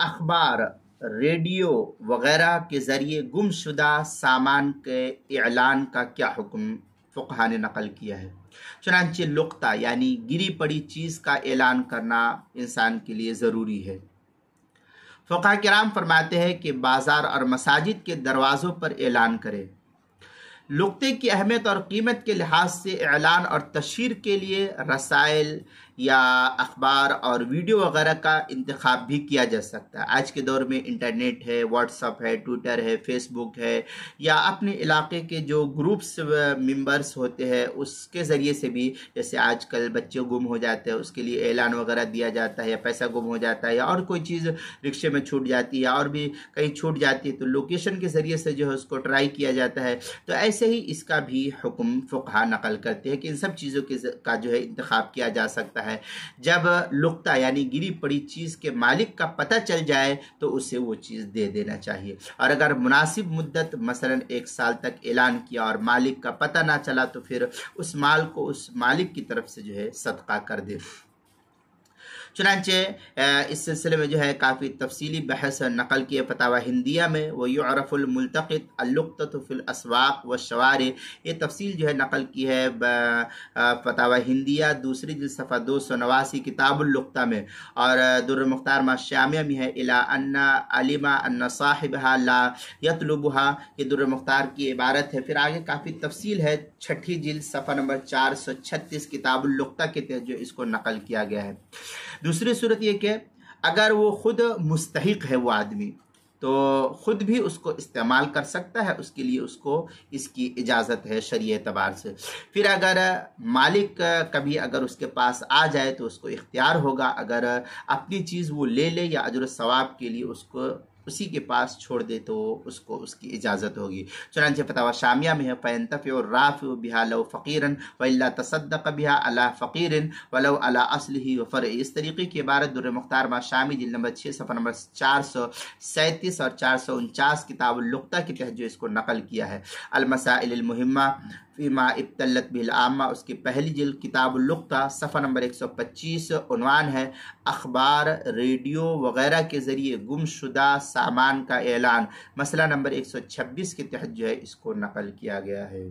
اخبار، ریڈیو وغیرہ کے ذریعے گمشدہ سامان کے اعلان کا کیا حکم فقہا نے نقل کیا ہے؟ چنانچہ لقطہ یعنی گری پڑی چیز کا اعلان کرنا انسان کے لیے ضروری ہے۔ فقہا کرام فرماتے ہیں کہ بازار اور مساجد کے دروازوں پر اعلان کرے۔ لقطے کی اہمیت اور قیمت کے لحاظ سے اعلان اور تشہیر کے لیے رسائل یا اخبار اور ویڈیو وغیرہ کا انتخاب بھی کیا جا سکتا ہے۔ آج کے دور میں انٹرنیٹ ہے، واٹس ایپ ہے، ٹویٹر ہے، فیس بک ہے، یا اپنے علاقے کے جو گروپس ممبرس ہوتے ہیں اس کے ذریعے سے بھی، جیسے آج کل بچے گم ہو جاتے ہیں اس کے لیے اعلان وغیرہ دیا جاتا ہے، یا پیسہ گم ہو جاتا ہے، یا اور کوئی چیز رکشے میں چھوٹ جاتی ہے اور بھی کہیں چھوٹ جاتی ہے تو لوکیشن کے ذریعے سے جو ہے اس کو ٹرائی کیا جاتا ہے۔ تو ایسے ہی اس کا بھی حکم فقہا نقل کرتے ہیں کہ ان سب چیزوں کا جو ہے انتخاب کیا جا سکتا ہے۔ جب لقطہ یعنی گری پڑی چیز کے مالک کا پتہ چل جائے تو اسے وہ چیز دے دینا چاہیے، اور اگر مناسب مدت مثلا 1 سال تک اعلان کیا اور مالک کا پتہ نہ چلا تو پھر اس مال کو اس مالک کی طرف سے جو ہے صدقہ کر دے۔ چنانچہ اس سلسلے میں جو ہے کافی تفصیلی بحث نقل کی ہے فتاوی ہندیہ میں، وَيُعْرَفُ الْمُلْتَقِطُ اللُّقْطَةُ فِي الْأَسْوَاقِ وَالشَّوَارِعِ، یہ تفصیل جو ہے نقل کی ہے فتاوی ہندیہ دوسری جلد صفحہ 289 کتاب اللقطہ میں، اور در المختار ما الشامیہ میں ہے اِلَىٰ أَنَّ عَلِمَ أَنَّ صَاحِبَهَا لَا يَطْلُبُهَا، یہ در المختار کی عبارت ہے۔ پھر آگے کافی تفصیل ہے، چھٹی جلد صفحہ نمبر 436 کتاب اللقطہ کے تحت جو اس کو نقل کیا گیا ہے۔ دوسری صورت یہ کہ اگر وہ خود مستحق ہے وہ آدمی تو خود بھی اس کو استعمال کر سکتا ہے، اس کے لیے اس کو اس کی اجازت ہے شرعی اعتبار سے۔ پھر اگر مالک کبھی اگر اس کے پاس آ جائے تو اس کو اختیار ہوگا، اگر اپنی چیز وہ لے لے یا اجر و ثواب کے لیے اس کو اسی کے پاس چھوڑ دے تو اس کو اس کی اجازت ہوگی۔ چنانچہ فتاوی شامیہ میں ہے فَيَنْتَفِعُ الرَّافِعُ بِهَا لَوْ فَقِيرًا وَإِلَّا تَصَدَّقَ بِهَا عَلَى فَقِيرٍ وَلَوْ عَلَى أَصْلِهِ وَفَرْعِهِ، اس طریقے کی عبارت در مختار ما شامی جلد نمبر 6 صفحہ نمبر 437 اور 449 کتاب اللقطہ کے تحت جو اس کو نقل کیا ہے۔ المسائل المہمہ فیما ابتلت به العامہ، اس کی پہلی جلد کتاب اللقطہ صفحہ نمبر 125، عنوان ہے اخبار، ریڈیو وغیرہ کے ذریعے گم شدہ سامان کا اعلان، مسئلہ نمبر 126 کے تحت جو ہے اس کو نقل کیا گیا ہے۔